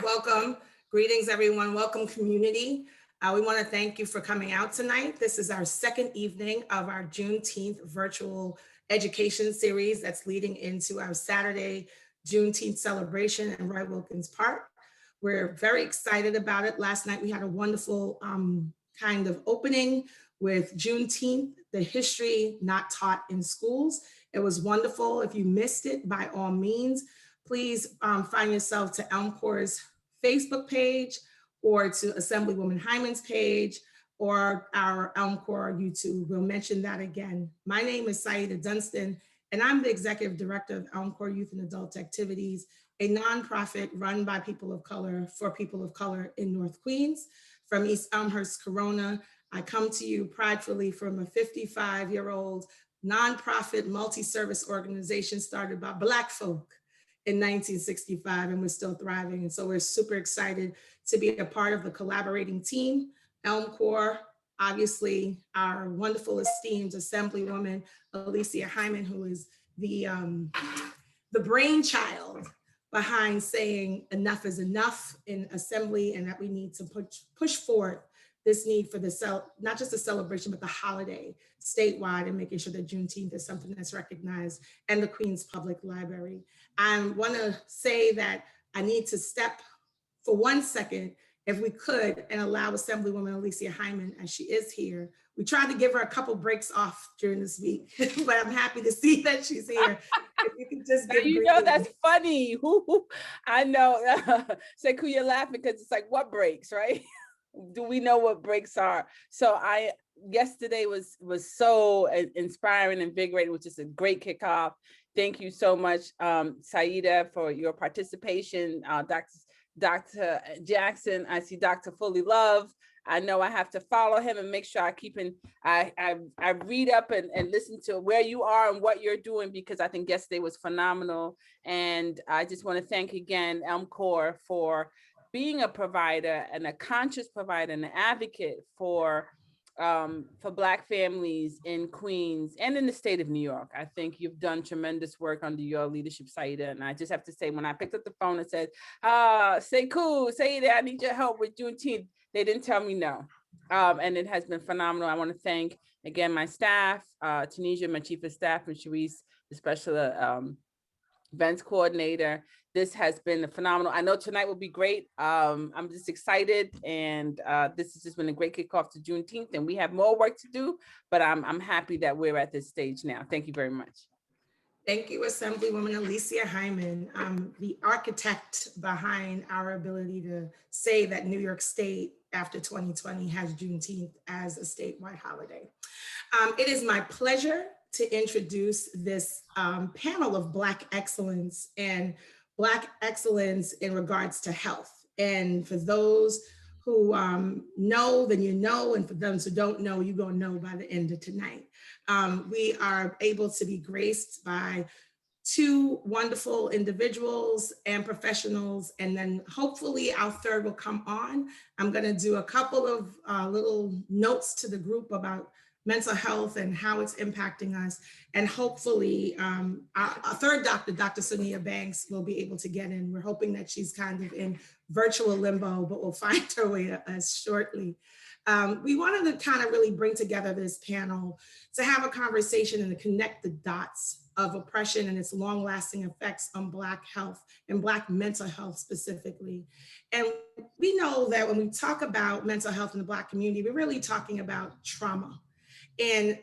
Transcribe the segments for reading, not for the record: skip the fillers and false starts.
welcome. Greetings, everyone. Welcome, community. We want to thank you for coming out tonight. This is our second evening of our Juneteenth virtual education series that's leading into our Saturday Juneteenth celebration in Roy Wilkins Park. We're very excited about it. Last night we had a wonderful kind of opening with Juneteenth, the history not taught in schools. It was wonderful. If you missed it, by all means, please find yourself to Elmcorp's Facebook page or to Assemblywoman Hyman's page or our Elmcorp YouTube. We'll mention that again. My name is Saida Dunstan, and I'm the Executive Director of Elmcorp Youth and Adult Activities, a nonprofit run by people of color for people of color in North Queens. From East Elmhurst, Corona, I come to you pridefully from a 55-year-old nonprofit multi-service organization started by Black folk in 1965, and we're still thriving. And so we're super excited to be a part of the collaborating team. Elmcorp, obviously our wonderful esteemed Assemblywoman Alicia Hyman, who is the brainchild behind saying enough is enough in Assembly, and that we need to push forward this need for the not just the celebration, but the holiday statewide, and making sure that Juneteenth is something that's recognized, and the Queens Public Library. I want to say that I need to step for 1 second, if we could, and allow Assemblywoman Alicia Hyman, as she is here. We tried to give her a couple breaks off during this week, but I'm happy to see that she's here. If you could just give that's funny. I know. Sekou, laughing because it's like, what breaks, right? Do we know what breaks are? So yesterday was so inspiring and invigorating, which is a great kickoff. Thank you so much, Saida, for your participation. Dr. Jackson, I see Dr. Fully Love. I know I have to follow him and make sure I read up and listen to where you are and what you're doing, because I think yesterday was phenomenal. And I just want to thank again Elmcorp for being a provider and a conscious provider and an advocate for Black families in Queens and in the state of New York. I think you've done tremendous work under your leadership, Saida. And I just have to say, when I picked up the phone and said, Sekou, Saida, I need your help with Juneteenth, they didn't tell me no. And it has been phenomenal. I want to thank, again, my staff, Tunisia, my chief of staff, and Sharice, the special events coordinator. This has been phenomenal. I know tonight will be great. I'm just excited, and this has just been a great kickoff to Juneteenth, and we have more work to do, but I'm happy that we're at this stage now. Thank you very much. Thank you, Assemblywoman Alicia Hyman, the architect behind our ability to say that New York State after 2020 has Juneteenth as a statewide holiday. It is my pleasure to introduce this panel of Black excellence and Black excellence in regards to health. And for those who know, then you know, and for those who don't know, you're gonna know by the end of tonight. We are able to be graced by two wonderful individuals and professionals, and then hopefully our third will come on. I'm gonna do a couple of little notes to the group about mental health and how it's impacting us. And hopefully our third doctor, Dr. Sonia Banks, will be able to get in. We're hoping that she's kind of in virtual limbo, but we'll find her way to us shortly. We wanted to kind of really bring together this panel to have a conversation and to connect the dots of oppression and its long-lasting effects on Black health and Black mental health specifically. And we know that when we talk about mental health in the Black community, we're really talking about trauma. And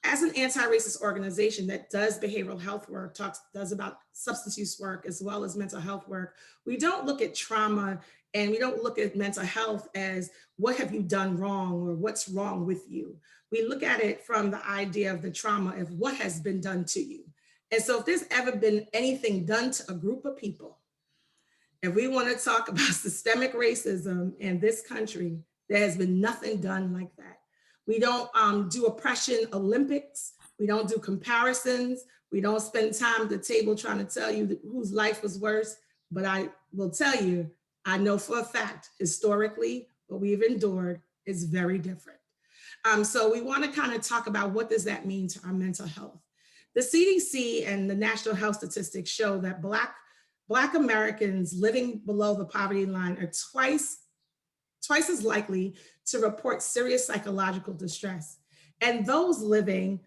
as an anti-racist organization that does behavioral health work, does about substance use work as well as mental health work, we don't look at trauma and we don't look at mental health as what have you done wrong or what's wrong with you. We look at it from the idea of the trauma of what has been done to you. And so if there's ever been anything done to a group of people, if we want to talk about systemic racism in this country, there has been nothing done like that. We don't do oppression Olympics. We don't do comparisons. We don't spend time at the table trying to tell you whose life was worse. But I will tell you, I know for a fact, historically, what we've endured is very different. So we want to kind of talk about what does that mean to our mental health. The CDC and the National Health Statistics show that Black Black Americans living below the poverty line are twice as likely to report serious psychological distress. And those living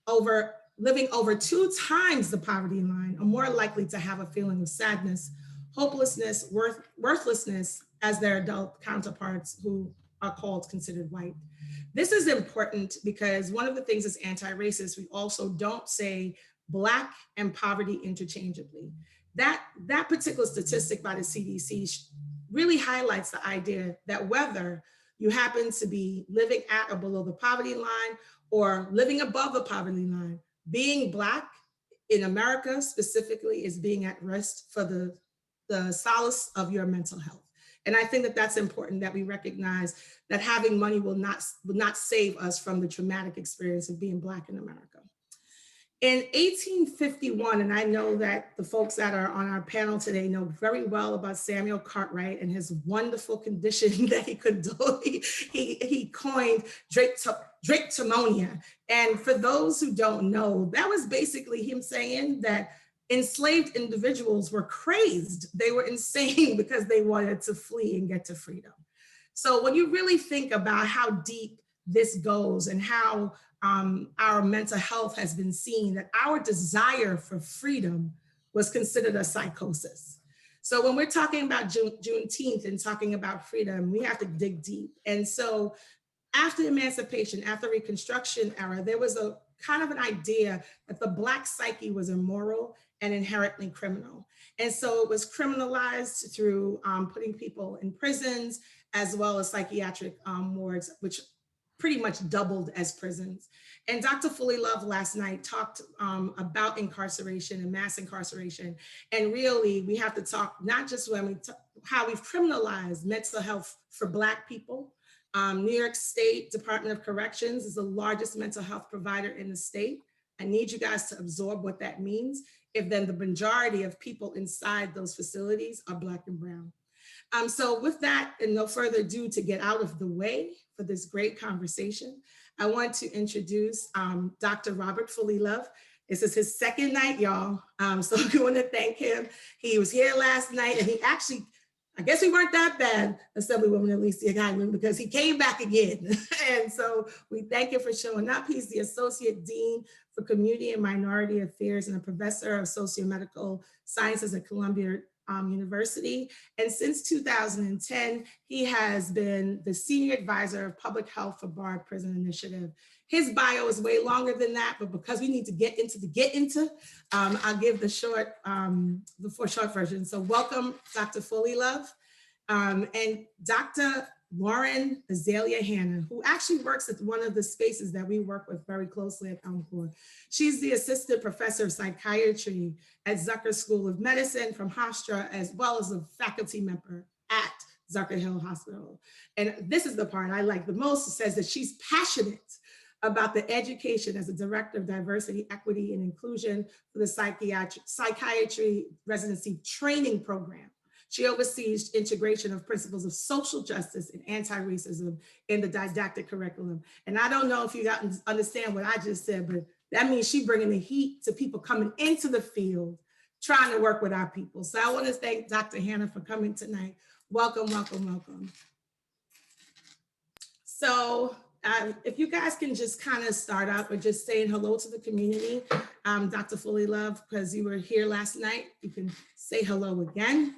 over 2 times the poverty line are more likely to have a feeling of sadness, hopelessness, worthlessness as their adult counterparts who are called considered white. This is important because one of the things as anti-racist, we also don't say Black and poverty interchangeably. That particular statistic by the CDC really highlights the idea that whether you happen to be living at or below the poverty line or living above the poverty line, being Black in America specifically is being at risk for the solace of your mental health. And I think that that's important, that we recognize that having money will not save us from the traumatic experience of being Black in America. In 1851, and I know that the folks that are on our panel today know very well about Samuel Cartwright and his wonderful condition that he could do. He coined drapetomania. And for those who don't know, that was basically him saying that enslaved individuals were crazed. They were insane because they wanted to flee and get to freedom. So when you really think about how deep this goes and how our mental health has been seen, that our desire for freedom was considered a psychosis. So when we're talking about Juneteenth and talking about freedom, we have to dig deep. And so after emancipation, after Reconstruction era, there was a kind of an idea that the Black psyche was immoral and inherently criminal. And so it was criminalized through putting people in prisons, as well as psychiatric wards, which pretty much doubled as prisons. And Dr. Fully Love last night talked about incarceration and mass incarceration. And really, we have to talk not just when how we've criminalized mental health for Black people. New York State Department of Corrections is the largest mental health provider in the state. I need you guys to absorb what that means, if then the majority of people inside those facilities are Black and brown. So with that, and no further ado, to get out of the way for this great conversation, I want to introduce Dr. Robert Fully Love. This is his second night, y'all. So we want to thank him. He was here last night, and he actually, I guess we weren't that bad, Assemblywoman Alicia Hyman, because he came back again. And so we thank you for showing up. He's the Associate Dean for Community and Minority Affairs and a Professor of Sociomedical Sciences at Columbia University. And since 2010, he has been the Senior Advisor of Public Health for Barred Prison Initiative. His bio is way longer than that, but because we need to get into, I'll give the short version. So welcome, Dr. Fully Love, and Dr. Lauren Azalea Hanna, who actually works at one of the spaces that we work with very closely at Elmcor. She's the Assistant Professor of Psychiatry at Zucker School of Medicine from Hofstra, as well as a faculty member at Zucker Hill Hospital. And this is the part I like the most. It says that she's passionate about the education as a Director of Diversity, Equity, and Inclusion for the Psychiatry Residency Training Program. She oversees integration of principles of social justice and anti-racism in the didactic curriculum. And I don't know if you understand what I just said, but that means she's bringing the heat to people coming into the field, trying to work with our people. So I want to thank Dr. Hanna for coming tonight. Welcome, welcome, welcome. So if you guys can just kind of start out with just saying hello to the community, Dr. Fully Love, because you were here last night, you can say hello again.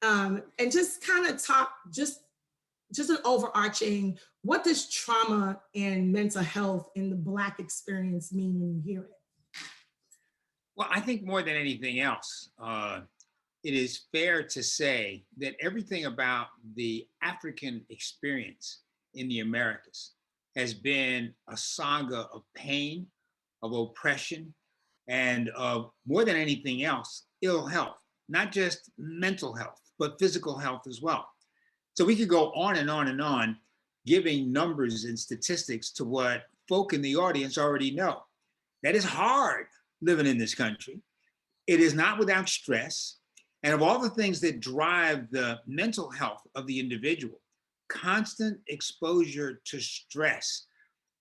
And just kind of talk, just an overarching, what does trauma and mental health in the Black experience mean when you hear it? Well, I think more than anything else, it is fair to say that everything about the African experience in the Americas has been a saga of pain, of oppression, and of, more than anything else, ill health, not just mental health, but physical health as well. So we could go on and on and on, giving numbers and statistics to what folk in the audience already know. That is hard living in this country. It is not without stress. And of all the things that drive the mental health of the individual, constant exposure to stress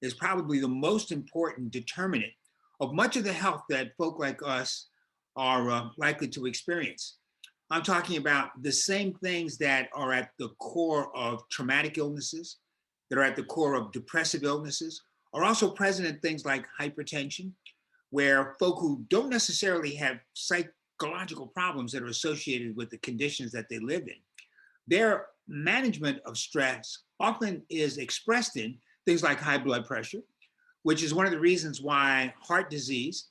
is probably the most important determinant of much of the health that folk like us are likely to experience. I'm talking about the same things that are at the core of traumatic illnesses, that are at the core of depressive illnesses, are also present in things like hypertension, where folk who don't necessarily have psychological problems that are associated with the conditions that they live in, their management of stress often is expressed in things like high blood pressure, which is one of the reasons why heart disease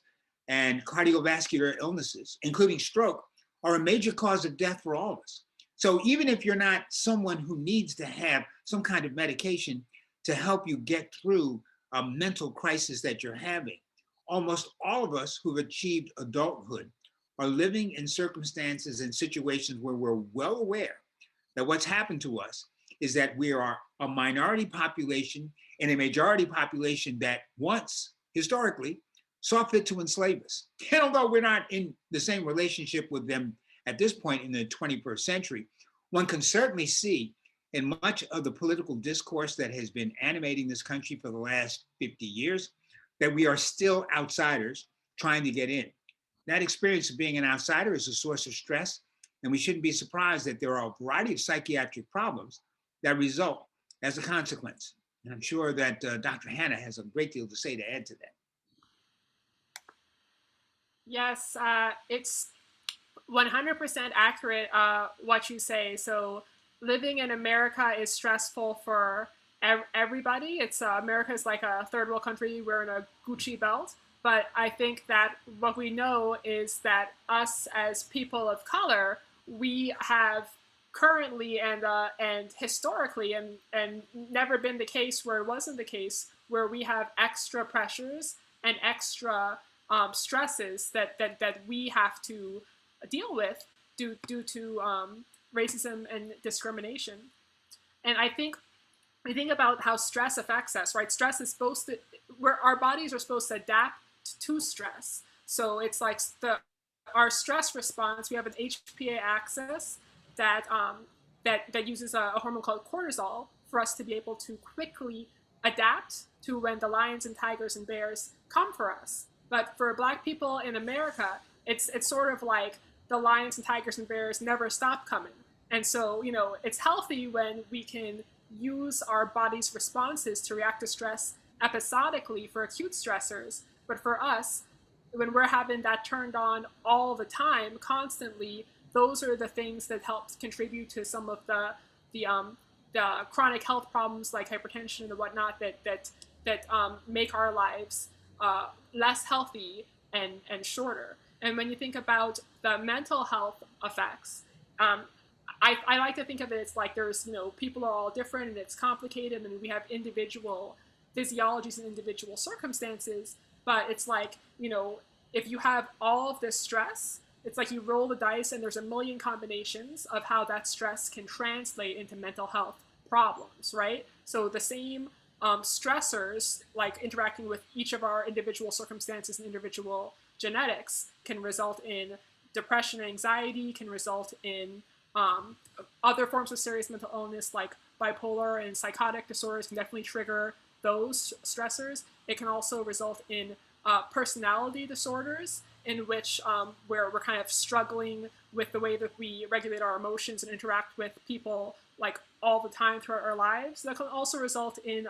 and cardiovascular illnesses, including stroke, are a major cause of death for all of us. So even if you're not someone who needs to have some kind of medication to help you get through a mental crisis that you're having, almost all of us who've achieved adulthood are living in circumstances and situations where we're well aware that what's happened to us is that we are a minority population in a majority population that once, historically, saw fit to enslave us. And although we're not in the same relationship with them at this point in the 21st century, one can certainly see in much of the political discourse that has been animating this country for the last 50 years that we are still outsiders trying to get in. That experience of being an outsider is a source of stress, and we shouldn't be surprised that there are a variety of psychiatric problems that result as a consequence. And I'm sure that Dr. Hannah has a great deal to say to add to that. Yes, it's 100% accurate what you say. So living in America is stressful for everybody. It's America is like a third world country. We're in a Gucci belt. But I think that what we know is that us as people of color, we have currently and historically and never been the case where it wasn't the case where we have extra pressures and extra stresses that we have to deal with due to racism and discrimination. And I think we think about how stress affects us, right? Stress is supposed to, where our bodies are supposed to adapt to stress. So it's like our stress response. We have an HPA axis that that uses a hormone called cortisol for us to be able to quickly adapt to when the lions and tigers and bears come for us. But for Black people in America, it's sort of like the lions and tigers and bears never stop coming. And so, you know, it's healthy when we can use our body's responses to react to stress episodically for acute stressors. But for us, when we're having that turned on all the time, constantly, those are the things that help contribute to some of the chronic health problems like hypertension and whatnot that make our lives less healthy and shorter. And when you think about the mental health effects, I like to think of it as like there's, you know, people are all different and it's complicated and we have individual physiologies and individual circumstances, but it's like, you know, if you have all of this stress, it's like you roll the dice and there's a million combinations of how that stress can translate into mental health problems, right? So the same stressors, like interacting with each of our individual circumstances and individual genetics, can result in depression and anxiety, can result in other forms of serious mental illness like bipolar and psychotic disorders can definitely trigger those stressors. It can also result in personality disorders in which where we're kind of struggling with the way that we regulate our emotions and interact with people like all the time throughout our lives. That can also result in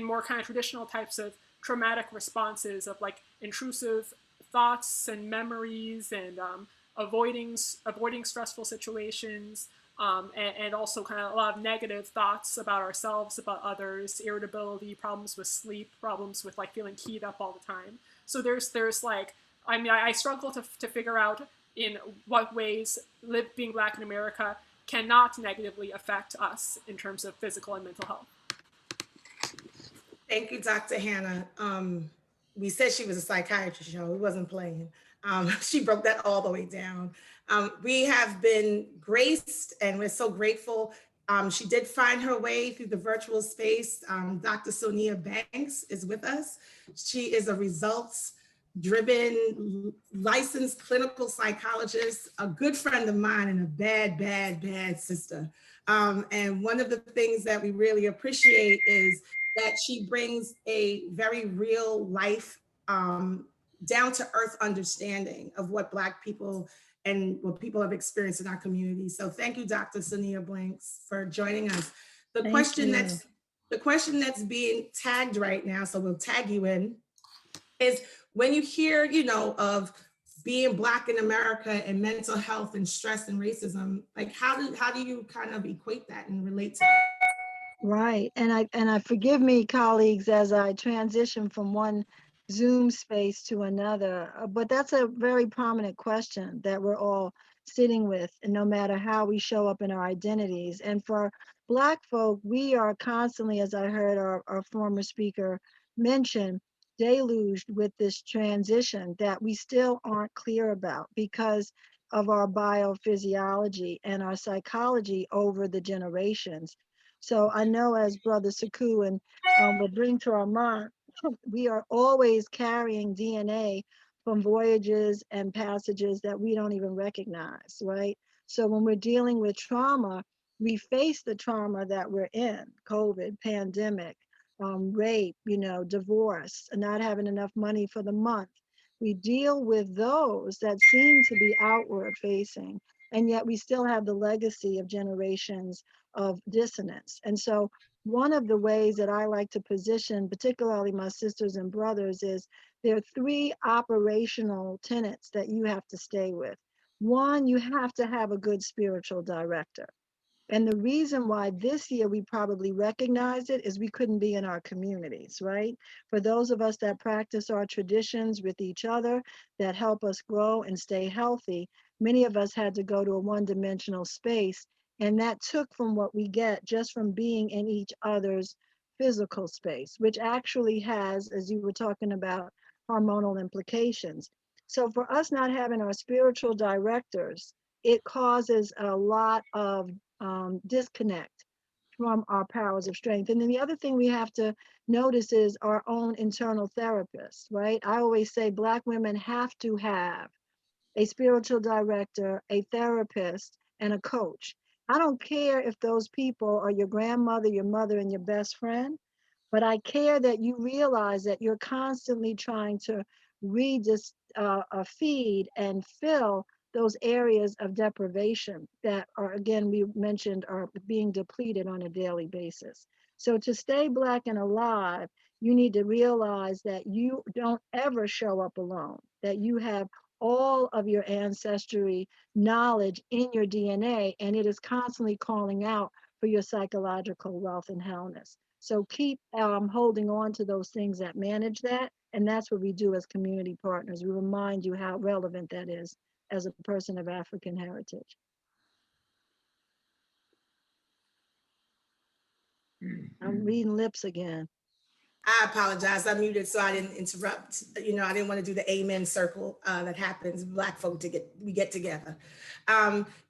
more kind of traditional types of traumatic responses of like intrusive thoughts and memories and avoiding stressful situations, and also kind of a lot of negative thoughts about ourselves, about others, irritability, problems with sleep, problems with like feeling keyed up all the time. So there's like, I mean, I struggle to figure out in what ways being Black in America cannot negatively affect us in terms of physical and mental health. Thank you, Dr. Hannah. We said she was a psychiatrist, y'all. We wasn't playing. She broke that all the way down. We have been graced and we're so grateful. She did find her way through the virtual space. Dr. Sonia Banks is with us. She is a results-driven, licensed clinical psychologist, a good friend of mine and a bad, bad, bad sister. And one of the things that we really appreciate is that she brings a very real life down to earth understanding of what Black people and what people have experienced in our community. So thank you, Dr. Sonia Blanks, for joining us. The Thank question you. that's being tagged right now, so we'll tag you in, is when you hear, of being Black in America and mental health and stress and racism, like how do you kind of equate that and relate to that? Right. And I forgive me, colleagues, as I transition from one Zoom space to another, but that's a very prominent question that we're all sitting with, and no matter how we show up in our identities. And for Black folk, we are constantly, as I heard our former speaker mention, deluged with this transition that we still aren't clear about because of our biophysiology and our psychology over the generations. So I know, as Brother Saku and will bring to our mind, we are always carrying DNA from voyages and passages that we don't even recognize, right? So when we're dealing with trauma, we face the trauma that we're in: COVID, pandemic, rape, divorce, not having enough money for the month. We deal with those that seem to be outward facing, and yet we still have the legacy of generations of dissonance. And so one of the ways that I like to position, particularly my sisters and brothers, is there are three operational tenets that you have to stay with. One, you have to have a good spiritual director. And the reason why this year we probably recognized it is we couldn't be in our communities, right? For those of us that practice our traditions with each other, that help us grow and stay healthy, many of us had to go to a one-dimensional space, and that took from what we get just from being in each other's physical space, which actually has, as you were talking about, hormonal implications. So for us not having our spiritual directors, it causes a lot of disconnect from our powers of strength. And then the other thing we have to notice is our own internal therapists, right? I always say Black women have to have a spiritual director, a therapist, and a coach. I don't care if those people are your grandmother, your mother, and your best friend, but I care that you realize that you're constantly trying to feed and fill those areas of deprivation that are, again, we mentioned, are being depleted on a daily basis. So to stay Black and alive, you need to realize that you don't ever show up alone, that you have all of your ancestry knowledge in your DNA, and it is constantly calling out for your psychological wealth and wellness. So keep holding on to those things that manage that. And that's what we do as community partners. We remind you how relevant that is as a person of African heritage. I'm reading lips again. I apologize. I muted so I didn't interrupt. I didn't want to do the amen circle that happens. Black folk we get together.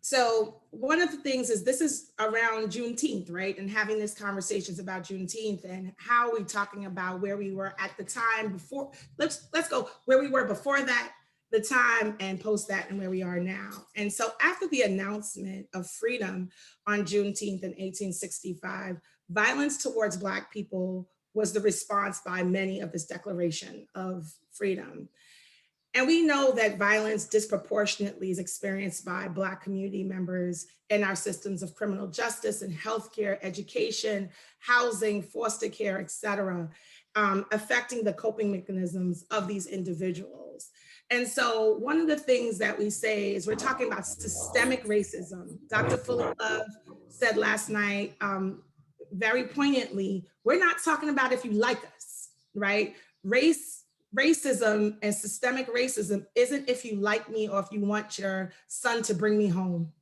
So one of the things is this is around Juneteenth, right? And having these conversations about Juneteenth and how we're talking about where we were at the time before. Let's go where we were before that, the time, and post that, and where we are now. And so after the announcement of freedom on Juneteenth in 1865, violence towards Black people was the response by many of this Declaration of Freedom. And we know that violence disproportionately is experienced by Black community members in our systems of criminal justice and healthcare, education, housing, foster care, et cetera, affecting the coping mechanisms of these individuals. And so one of the things that we say is we're talking about systemic racism. Dr. Fuller Love said last night, very poignantly, we're not talking about if you like us, right? Racism and systemic racism isn't if you like me or if you want your son to bring me home,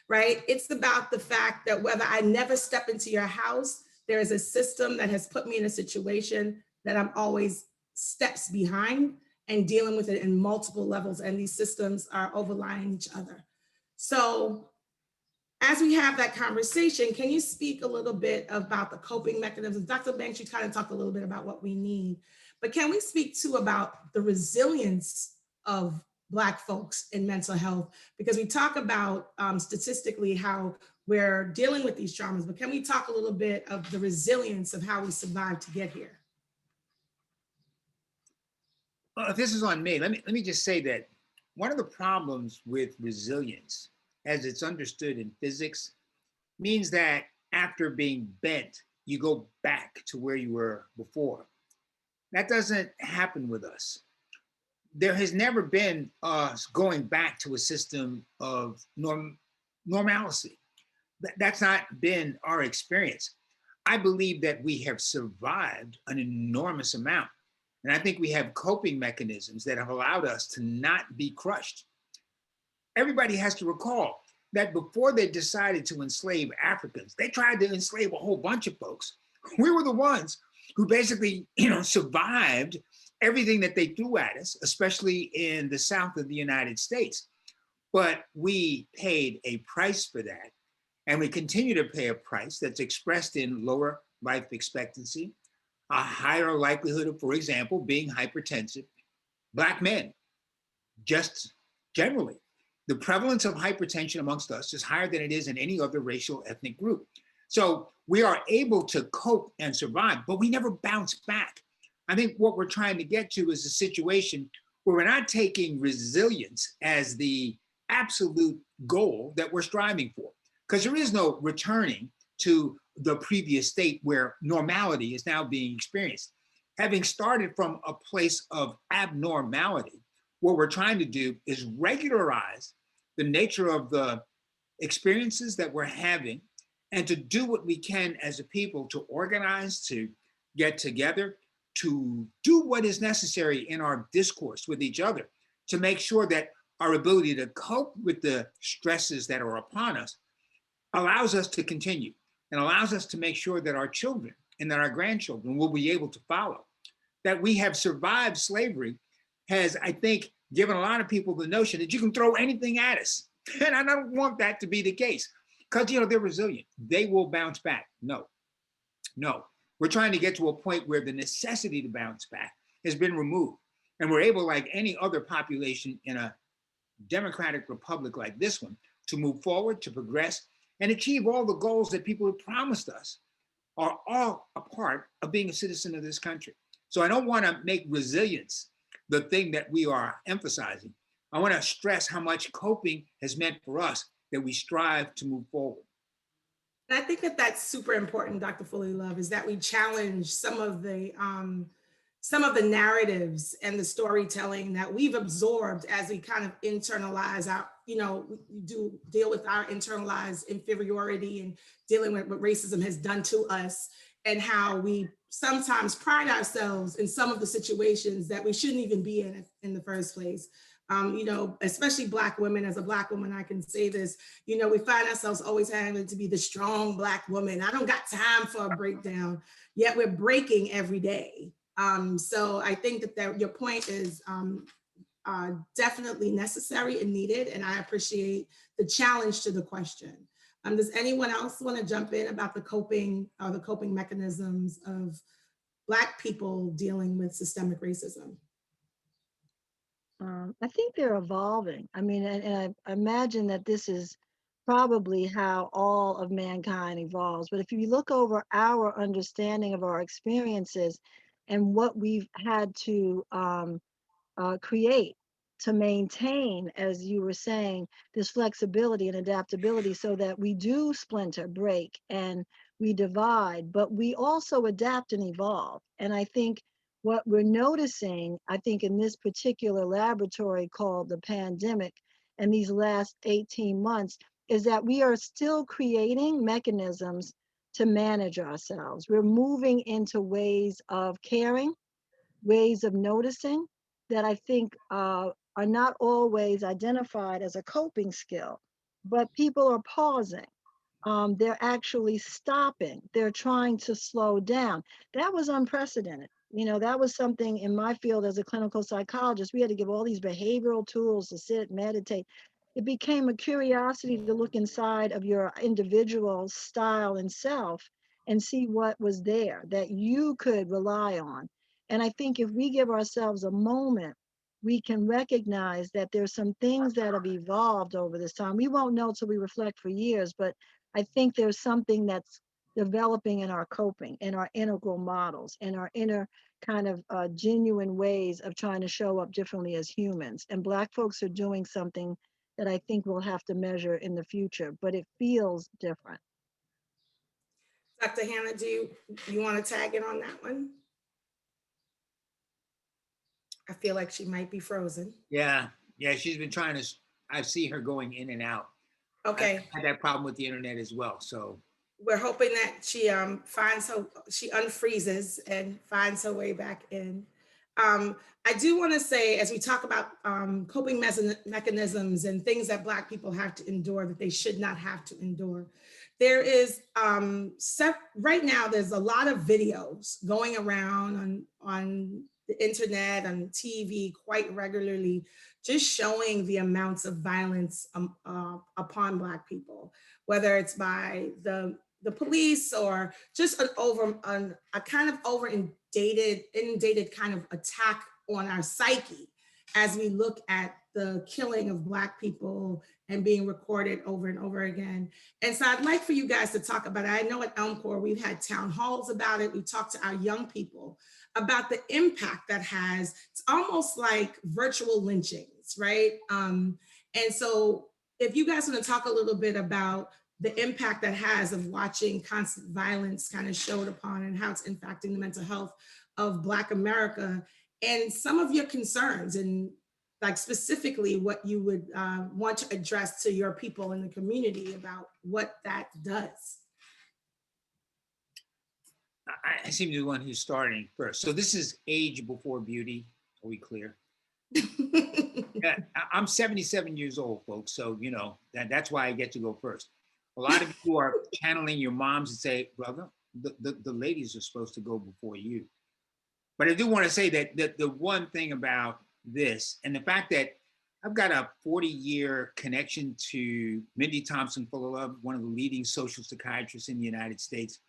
right? It's about the fact that whether I never step into your house, there is a system that has put me in a situation that I'm always steps behind and dealing with it in multiple levels. And these systems are overlying each other. So as we have that conversation, can you speak a little bit about the coping mechanisms? Dr. Banks, you kind of talked a little bit about what we need, but can we speak too about the resilience of Black folks in mental health? Because we talk about statistically how we're dealing with these traumas, but can we talk a little bit of the resilience of how we survived to get here? If this is on me, let me just say that one of the problems with resilience, as it's understood in physics, means that after being bent, you go back to where you were before. That doesn't happen with us. There has never been us going back to a system of normalcy. That's not been our experience. I believe that we have survived an enormous amount. And I think we have coping mechanisms that have allowed us to not be crushed. Everybody has to recall that before they decided to enslave Africans, they tried to enslave a whole bunch of folks. We were the ones who basically, survived everything that they threw at us, especially in the South of the United States. But we paid a price for that. And we continue to pay a price that's expressed in lower life expectancy, a higher likelihood of, for example, being hypertensive. Black men, just generally, the prevalence of hypertension amongst us is higher than it is in any other racial ethnic group. So we are able to cope and survive, but we never bounce back. I think what we're trying to get to is a situation where we're not taking resilience as the absolute goal that we're striving for, because there is no returning to the previous state where normality is now being experienced. Having started from a place of abnormality, what we're trying to do is regularize the nature of the experiences that we're having and to do what we can as a people to organize, to get together, to do what is necessary in our discourse with each other to make sure that our ability to cope with the stresses that are upon us allows us to continue and allows us to make sure that our children and that our grandchildren will be able to follow. That we have survived slavery has, I think, given a lot of people the notion that you can throw anything at us. And I don't want that to be the case because, they're resilient. They will bounce back. No. We're trying to get to a point where the necessity to bounce back has been removed. And we're able, like any other population in a democratic republic like this one, to move forward, to progress, and achieve all the goals that people have promised us are all a part of being a citizen of this country. So I don't want to make resilience the thing that we are emphasizing. I want to stress how much coping has meant for us that we strive to move forward. And I think that that's super important, Dr. Fully Love, is that we challenge some of the narratives and the storytelling that we've absorbed as we kind of internalize our, we do deal with our internalized inferiority and dealing with what racism has done to us and how we sometimes pride ourselves in some of the situations that we shouldn't even be in the first place. Especially Black women. As a Black woman, I can say this, we find ourselves always having to be the strong Black woman. I don't got time for a breakdown, yet we're breaking every day. So I think that your point is definitely necessary and needed, and I appreciate the challenge to the question. Does anyone else want to jump in about the coping mechanisms of Black people dealing with systemic racism? I think they're evolving. I mean, and I imagine that this is probably how all of mankind evolves. But if you look over our understanding of our experiences and what we've had to create to maintain, as you were saying, this flexibility and adaptability so that we do splinter, break, and we divide, but we also adapt and evolve. And I think what we're noticing, I think in this particular laboratory called the pandemic and these last 18 months, is that we are still creating mechanisms to manage ourselves. We're moving into ways of caring, ways of noticing that I think are not always identified as a coping skill, but people are pausing. They're actually stopping. They're trying to slow down. That was unprecedented. That was something in my field as a clinical psychologist. We had to give all these behavioral tools to sit, meditate. It became a curiosity to look inside of your individual style and self and see what was there that you could rely on. And I think if we give ourselves a moment, we can recognize that there's some things that have evolved over this time. We won't know till we reflect for years, but I think there's something that's developing in our coping, in our integral models, in our inner kind of genuine ways of trying to show up differently as humans. And Black folks are doing something that I think we'll have to measure in the future, but it feels different. Dr. Hannah, do you want to tag in on that one? I feel like she might be frozen. Yeah, she's been trying to, I see her going in and out. Okay. I had that problem with the internet as well, so. We're hoping that she she unfreezes and finds her way back in. I do want to say, as we talk about coping mechanisms and things that Black people have to endure that they should not have to endure, there is right now there's a lot of videos going around on the internet, on TV quite regularly, just showing the amounts of violence upon Black people, whether it's by the police or just a kind of inundated kind of attack on our psyche as we look at the killing of Black people and being recorded over and over again. And so I'd like for you guys to talk about it. I know at Elm Corps, we've had town halls about it. We've talked to our young people about the impact that has. It's almost like virtual lynchings, right? And so if you guys want to talk a little bit about the impact that has of watching constant violence kind of showed upon and how it's impacting the mental health of Black America and some of your concerns and like specifically what you would want to address to your people in the community about what that does. I seem to be the one who's starting first. So this is age before beauty. Are we clear? Yeah, I'm 77 years old, folks. So, you know, that's why I get to go first. A lot of you are channeling your moms and say, brother, the ladies are supposed to go before you. But I do want to say that the one thing about this and the fact that I've got a 40-year connection to Mindy Thompson Fuller, one of the leading social psychiatrists in the United States.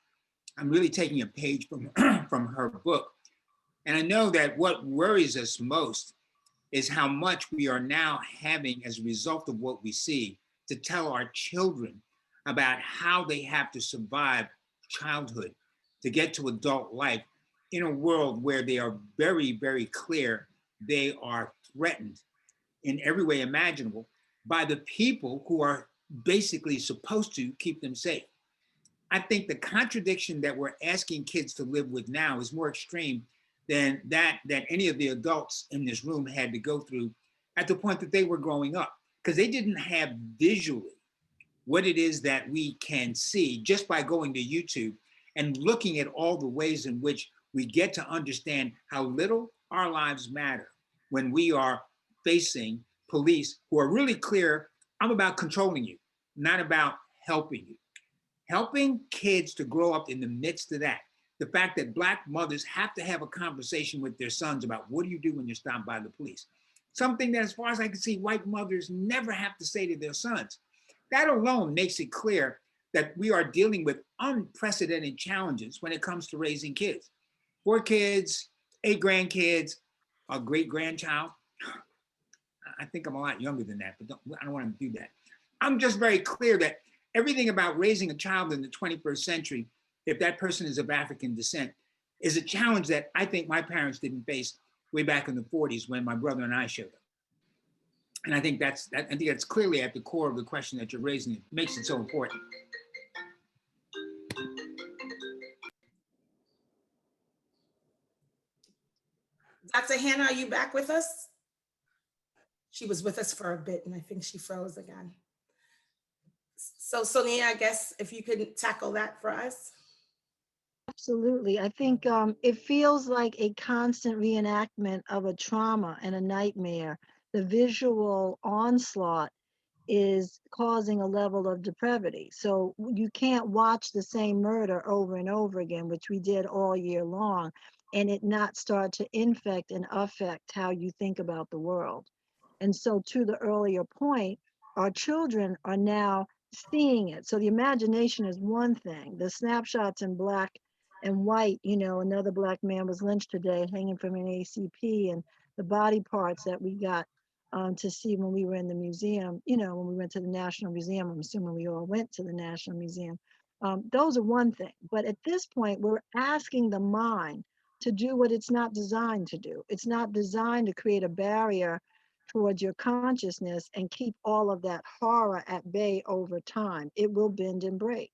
I'm really taking a page from, from her book. And I know that what worries us most is how much we are now having as a result of what we see to tell our children about how they have to survive childhood to get to adult life in a world where they are very, very clear they are threatened in every way imaginable by the people who are basically supposed to keep them safe. I think the contradiction that we're asking kids to live with now is more extreme than that any of the adults in this room had to go through at the point that they were growing up, because they didn't have visually what it is that we can see just by going to YouTube and looking at all the ways in which we get to understand how little our lives matter when we are facing police who are really clear, I'm about controlling you, not about helping you. Helping kids to grow up in the midst of that. The fact that Black mothers have to have a conversation with their sons about what do you do when you're stopped by the police? Something that, as far as I can see, white mothers never have to say to their sons. That alone makes it clear that we are dealing with unprecedented challenges when it comes to raising kids. 4 kids, 8 grandkids, a great grandchild. I think I'm a lot younger than that, but I don't want to do that. I'm just very clear that everything about raising a child in the 21st century, if that person is of African descent, is a challenge that I think my parents didn't face way back in the 40s when my brother and I showed up. And I think that's clearly at the core of the question that you're raising. It makes it so important. Dr. Hannah, are you back with us? She was with us for a bit and I think she froze again. So Sonia, I guess if you could tackle that for us. Absolutely. I think it feels like a constant reenactment of a trauma and a nightmare. The visual onslaught is causing a level of depravity. So you can't watch the same murder over and over again, which we did all year long, and it not start to infect and affect how you think about the world. And so to the earlier point, our children are now seeing it. So the imagination is one thing. The snapshots in black and white, you know, another Black man was lynched today hanging from an ACP, and the body parts that we got to see when we were in the museum, you know, when we went to the National Museum. I'm assuming we all went to the National Museum. Those are one thing. But at this point, we're asking the mind to do what it's not designed to do. It's not designed to create a barrier towards your consciousness and keep all of that horror at bay over time. It will bend and break.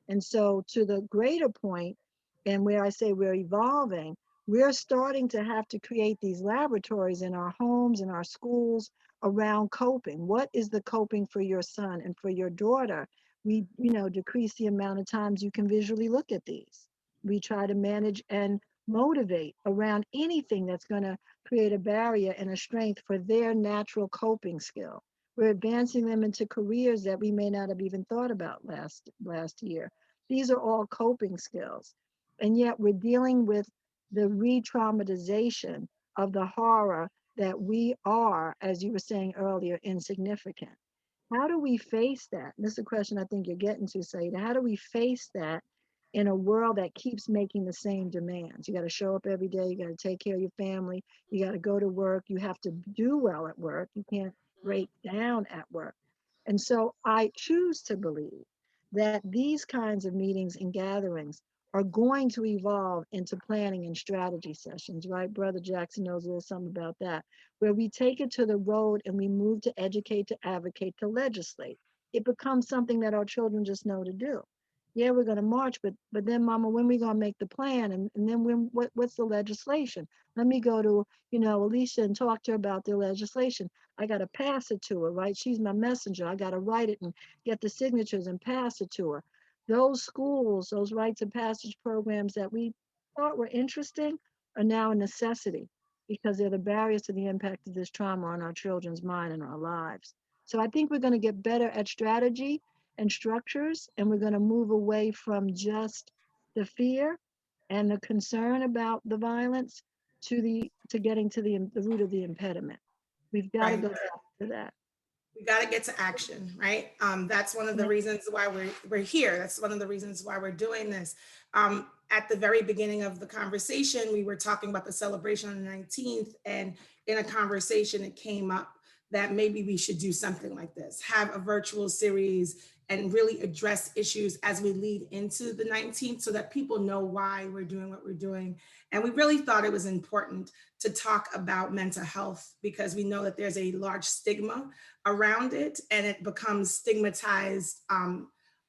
And so, to the greater point, and where I say we're evolving, we're starting to have to create these laboratories in our homes and our schools around coping. What is the coping for your son and for your daughter? We, decrease the amount of times you can visually look at these. We try to manage and motivate around anything that's going to create a barrier and a strength for their natural coping skill. We're advancing them into careers that we may not have even thought about last year. These are all coping skills. And yet we're dealing with the re-traumatization of the horror that we are, as you were saying earlier, insignificant. How do we face that? And this is a question I think you're getting to, Saida. How do we face that in a world that keeps making the same demands? You got to show up every day. You got to take care of your family. You got to go to work. You have to do well at work. You can't break down at work. And so I choose to believe that these kinds of meetings and gatherings are going to evolve into planning and strategy sessions, right? Brother Jackson knows a little something about that, where we take it to the road and we move to educate, to advocate, to legislate. It becomes something that our children just know to do. Yeah, we're going to march, but then, Mama, when we going to make the plan? And then what's the legislation? Let me go to, Alicia and talk to her about the legislation. I got to pass it to her, right? She's my messenger. I got to write it and get the signatures and pass it to her. Those schools, those rites of passage programs that we thought were interesting are now a necessity because they're the barriers to the impact of this trauma on our children's mind and our lives. So I think we're going to get better at strategy and structures, and we're going to move away from just the fear and the concern about the violence to getting to the root of the impediment. We've got to Right. go back to that. We got to get to action, right? That's one of the Yeah. reasons why we're here. That's one of the reasons why we're doing this. At the very beginning of the conversation, we were talking about the celebration on the 19th, and in a conversation, it came up that maybe we should do something like this, have a virtual series and really address issues as we lead into the 19th so that people know why we're doing what we're doing. And we really thought it was important to talk about mental health because we know that there's a large stigma around it, and it becomes stigmatized on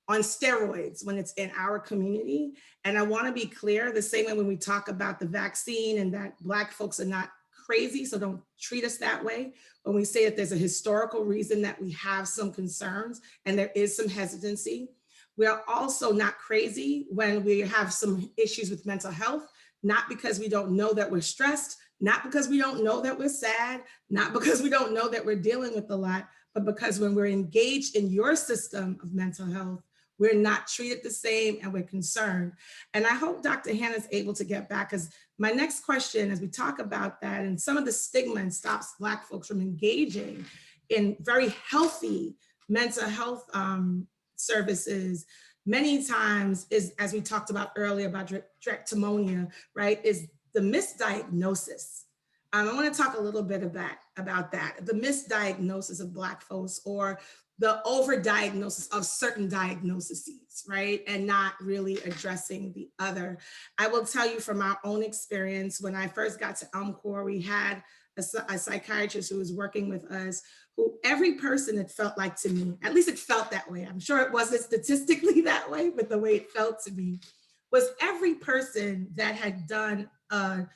steroids when it's in our community. And I want to be clear, the same way when we talk about the vaccine and that Black folks are not crazy, so don't treat us that way. When we say that there's a historical reason that we have some concerns and there is some hesitancy, we are also not crazy when we have some issues with mental health, not because we don't know that we're stressed, not because we don't know that we're sad, not because we don't know that we're dealing with a lot, but because when we're engaged in your system of mental health, we're not treated the same and we're concerned. And I hope Dr. Hannah's able to get back, because my next question, as we talk about that and some of the stigma and stops Black folks from engaging in very healthy mental health services, many times is, as we talked about earlier about dracomonia, right, is the misdiagnosis. I want to talk a little bit about that, the misdiagnosis of Black folks or the overdiagnosis of certain diagnoses, right? And not really addressing the other. I will tell you from our own experience, when I first got to Elmcor, we had a psychiatrist who was working with us, who every person it felt like to me, at least it felt that way. I'm sure it wasn't statistically that way, but the way it felt to me was every person that had done a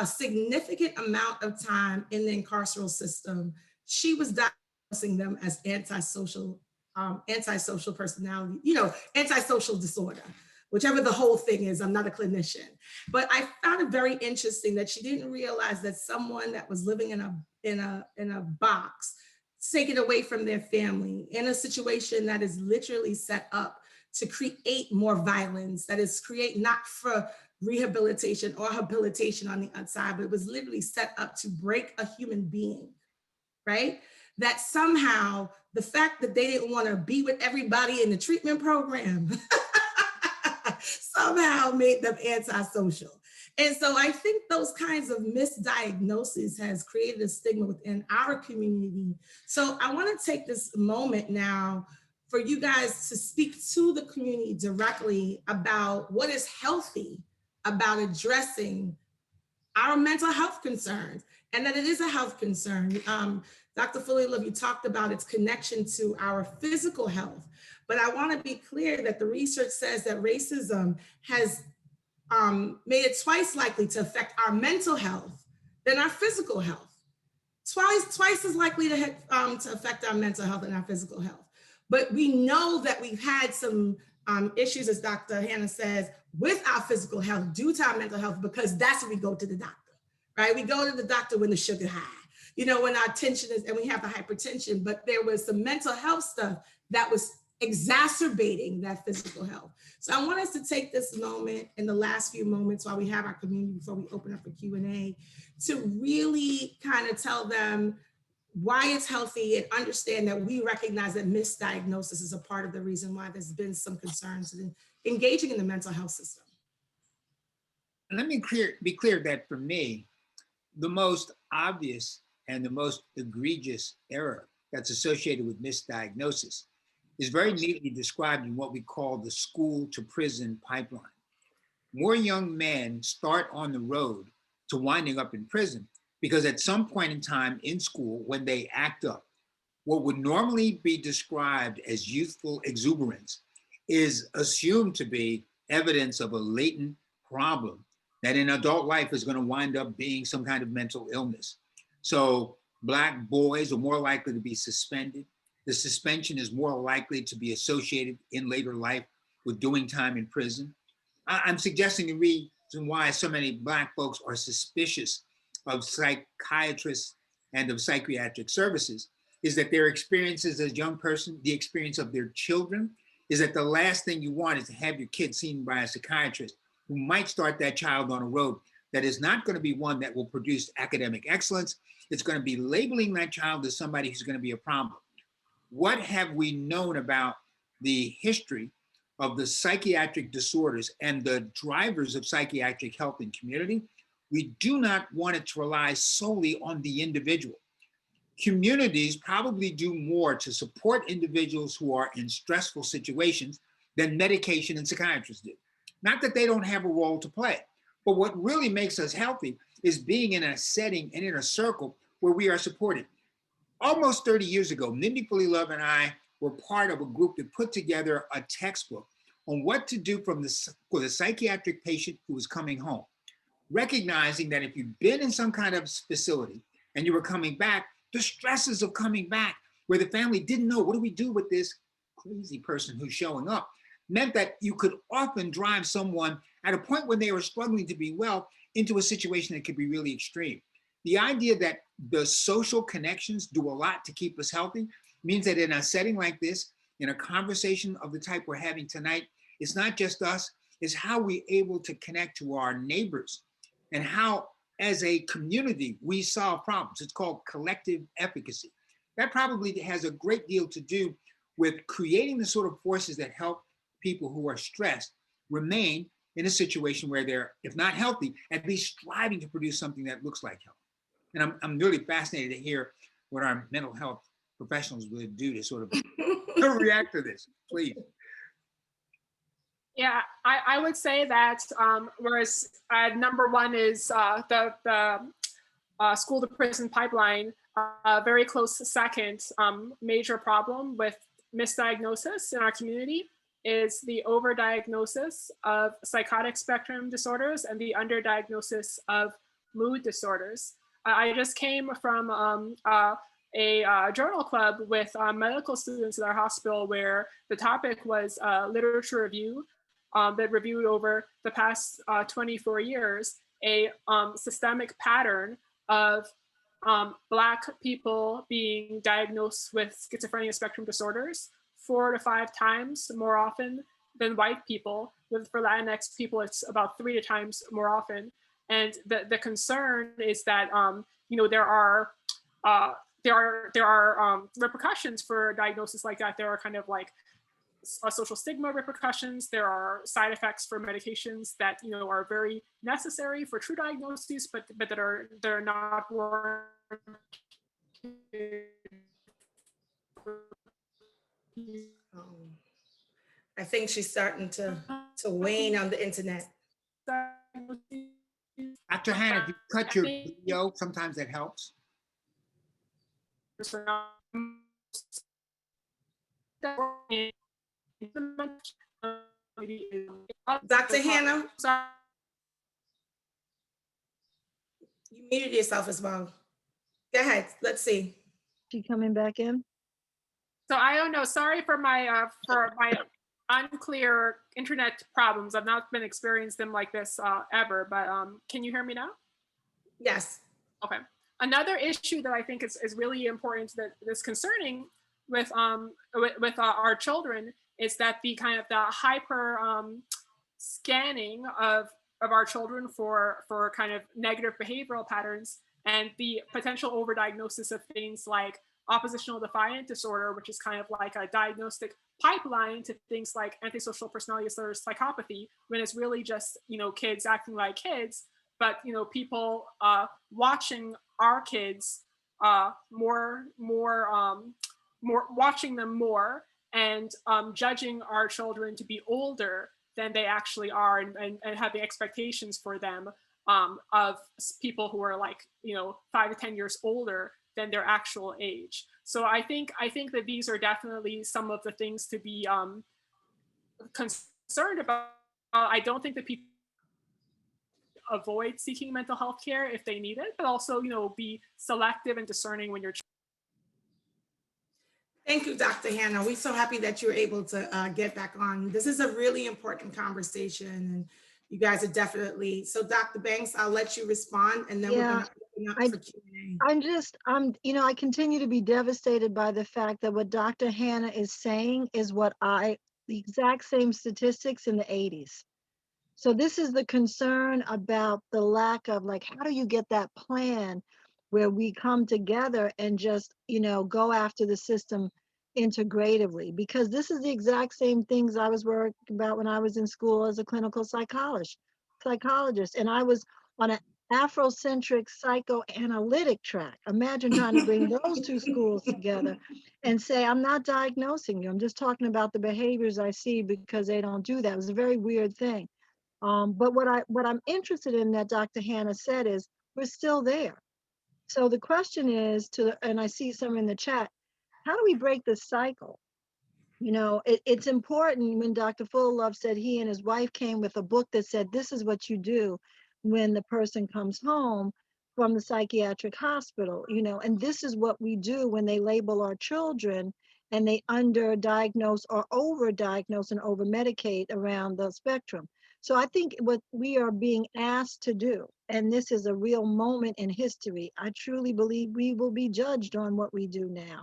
significant amount of time in the carceral system, she was diagnosing them as antisocial personality, antisocial disorder, whichever the whole thing is. I'm not a clinician, but I found it very interesting that she didn't realize that someone that was living in a box, taken away from their family, in a situation that is literally set up to create more violence, that is create not for rehabilitation or habilitation on the outside, but it was literally set up to break a human being, right? That somehow the fact that they didn't want to be with everybody in the treatment program somehow made them antisocial. And so I think those kinds of misdiagnoses has created a stigma within our community. So I want to take this moment now for you guys to speak to the community directly about what is healthy about addressing our mental health concerns, and that it is a health concern. Dr. Fully Love, you talked about its connection to our physical health, but I want to be clear that the research says that racism has made it twice likely to affect our mental health than our physical health. Twice as likely to affect our mental health and our physical health. But we know that we've had some issues, as Dr. Hannah says, with our physical health due to our mental health, because that's when we go to the doctor, right? We go to the doctor when the sugar high, when our tension is, and we have the hypertension, but there was some mental health stuff that was exacerbating that physical health. So I want us to take this moment in the last few moments while we have our community before we open up for Q&A to really kind of tell them why it's healthy and understand that we recognize that misdiagnosis is a part of the reason why there's been some concerns in engaging in the mental health system. Let me be clear that for me, the most obvious and the most egregious error that's associated with misdiagnosis is very neatly described in what we call the school to prison pipeline. More young men start on the road to winding up in prison because at some point in time in school, when they act up, what would normally be described as youthful exuberance is assumed to be evidence of a latent problem that in adult life is going to wind up being some kind of mental illness. So Black boys are more likely to be suspended. The suspension is more likely to be associated in later life with doing time in prison. I'm suggesting the reason why so many Black folks are suspicious of psychiatrists and of psychiatric services is that their experiences as young person, the experience of their children, is that the last thing you want is to have your kid seen by a psychiatrist who might start that child on a road that is not going to be one that will produce academic excellence. It's going to be labeling that child as somebody who's going to be a problem. What have we known about the history of the psychiatric disorders and the drivers of psychiatric health in community? We do not want it to rely solely on the individual. Communities probably do more to support individuals who are in stressful situations than medication and psychiatrists do. Not that they don't have a role to play, but what really makes us healthy is being in a setting and in a circle where we are supported. Almost 30 years ago, Mindy Fully Love and I were part of a group that put together a textbook on what to do for the psychiatric patient who was coming home, recognizing that if you've been in some kind of facility and you were coming back, the stresses of coming back, where the family didn't know, what do we do with this crazy person who's showing up, meant that you could often drive someone at a point when they were struggling to be well into a situation that could be really extreme. The idea that the social connections do a lot to keep us healthy means that in a setting like this, in a conversation of the type we're having tonight, it's not just us, it's how we're able to connect to our neighbors and how, as a community, we solve problems. It's called collective efficacy. That probably has a great deal to do with creating the sort of forces that help people who are stressed remain in a situation where they're, if not healthy, at least striving to produce something that looks like health. And I'm really fascinated to hear what our mental health professionals would do to sort of react to this, please. Yeah, I would say that whereas number one is the school to prison pipeline, very close second major problem with misdiagnosis in our community is the overdiagnosis of psychotic spectrum disorders and the underdiagnosis of mood disorders. I just came from a journal club with medical students at our hospital where the topic was literature review that reviewed over the past 24 years a systemic pattern of Black people being diagnosed with schizophrenia spectrum disorders 4 to 5 times more often than white people. For Latinx people, it's about 3 times more often. And the concern is that there are repercussions for diagnosis like that. There are kind of like social stigma repercussions. There are side effects for medications that are very necessary for true diagnoses, but that are not warranted I think she's starting to wane on the internet. Dr. Hannah, if you cut your video, sometimes that helps. Dr. Hannah, you muted yourself as well. Go ahead, let's see. She coming back in? So I don't know. Sorry for my unclear internet problems. I've not been experiencing them like this ever. But can you hear me now? Yes. Okay. Another issue that I think is really important that is concerning with our children is that the kind of the hyper scanning of our children for kind of negative behavioral patterns and the potential overdiagnosis of things like oppositional defiant disorder, which is kind of like a diagnostic pipeline to things like antisocial personality disorder, psychopathy, when it's really just, you know, kids acting like kids, but, you know, people watching our kids more watching them more and judging our children to be older than they actually are, and having expectations for them of people who are like, you know, 5 to 10 years older than their actual age. So I think that these are definitely some of the things to be concerned about. I don't think that people avoid seeking mental health care if they need it, but also, you know, be selective and discerning when you're. Thank you, Dr. Hannah. We're so happy that you're able to get back on. This is a really important conversation, and you guys are definitely, so Dr. Banks, I'll let you respond, and then we're gonna open up for Q&A. You know, I continue to be devastated by the fact that what Dr. Hannah is saying is the exact same statistics in the 80s. So this is the concern about the lack of, like, how do you get that plan where we come together and just, you know, go after the system integratively? Because this is the exact same things I was worried about when I was in school as a clinical psychologist. And I was on an Afrocentric psychoanalytic track. Imagine trying to bring those two schools together and say, I'm not diagnosing you. I'm just talking about the behaviors I see because they don't do that. It was a very weird thing. But what I'm interested in that Dr. Hannah said is we're still there. So the question is and I see some in the chat, how do we break this cycle? You know, it's important. When Dr. Fullilove said he and his wife came with a book that said, this is what you do when the person comes home from the psychiatric hospital, you know, and this is what we do when they label our children and they underdiagnose or overdiagnose and overmedicate around the spectrum. So I think what we are being asked to do, and this is a real moment in history, I truly believe we will be judged on what we do now,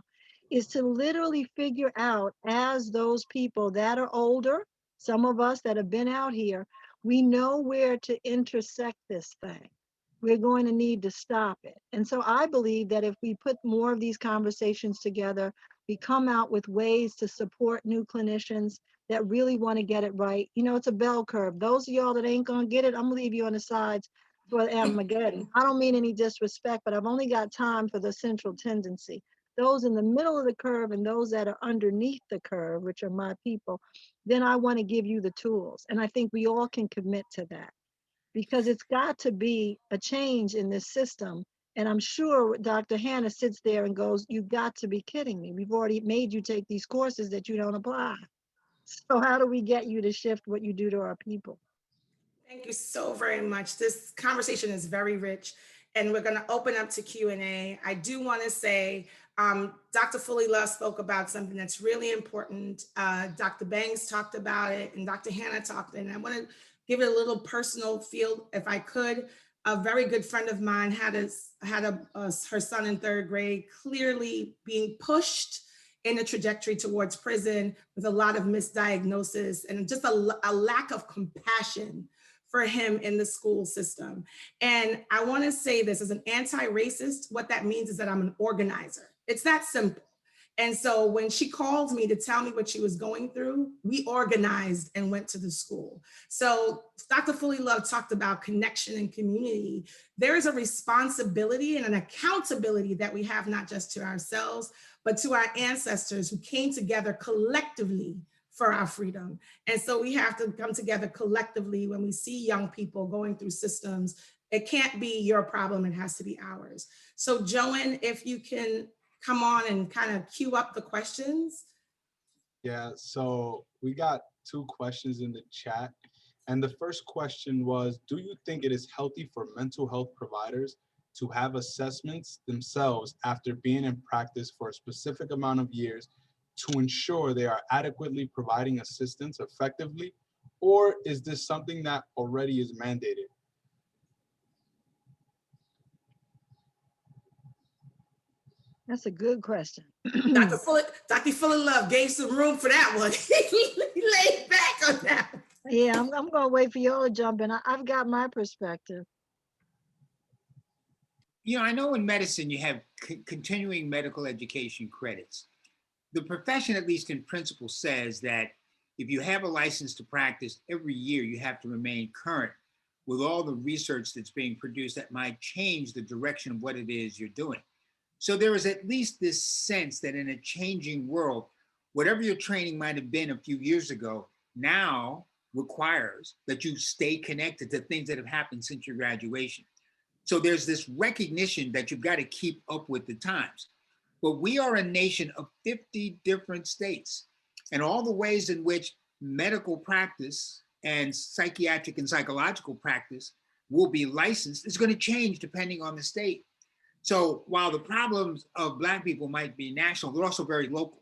is to literally figure out, as those people that are older, some of us that have been out here, we know where to intersect this thing. We're going to need to stop it. And so I believe that if we put more of these conversations together, we come out with ways to support new clinicians that really want to get it right. You know, it's a bell curve. Those of y'all that ain't gonna get it, I'm gonna leave you on the sides for Armageddon. I don't mean any disrespect, but I've only got time for the central tendency. Those in the middle of the curve and those that are underneath the curve, which are my people, then I want to give you the tools. And I think we all can commit to that, because it's got to be a change in this system. And I'm sure Dr. Hannah sits there and goes, you've got to be kidding me. We've already made you take these courses that you don't apply. So how do we get you to shift what you do to our people? Thank you so very much. This conversation is very rich, and we're going to open up to Q&A. I do want to say, Dr. Fullilove spoke about something that's really important. Dr. Banks talked about it, and Dr. Hannah talked, and I want to give it a little personal feel, if I could. A very good friend of mine had her son in 3rd grade, clearly being pushed in a trajectory towards prison with a lot of misdiagnosis and just a lack of compassion for him in the school system. And I want to say this, as an anti-racist, what that means is that I'm an organizer. It's that simple. And so when she called me to tell me what she was going through, we organized and went to the school. So Dr. Fullilove talked about connection and community. There is a responsibility and an accountability that we have, not just to ourselves, but to our ancestors who came together collectively for our freedom. And so we have to come together collectively when we see young people going through systems. It can't be your problem, it has to be ours. So Joan, if you can come on and kind of queue up the questions. Yeah, so we got 2 questions in the chat. And the first question was, do you think it is healthy for mental health providers to have assessments themselves after being in practice for a specific amount of years to ensure they are adequately providing assistance effectively? Or is this something that already is mandated? That's a good question. Dr. Fuller gave some room for that one. He laid back on that one. Yeah, I'm gonna wait for y'all to jump in. I've got my perspective. You know, I know in medicine you have continuing medical education credits. The profession, at least in principle, says that if you have a license to practice, every year you have to remain current with all the research that's being produced that might change the direction of what it is you're doing. So there is at least this sense that in a changing world, whatever your training might have been a few years ago, now requires that you stay connected to things that have happened since your graduation. So there's this recognition that you've got to keep up with the times. But we are a nation of 50 different states, and all the ways in which medical practice and psychiatric and psychological practice will be licensed is going to change depending on the state. So while the problems of Black people might be national, they're also very local.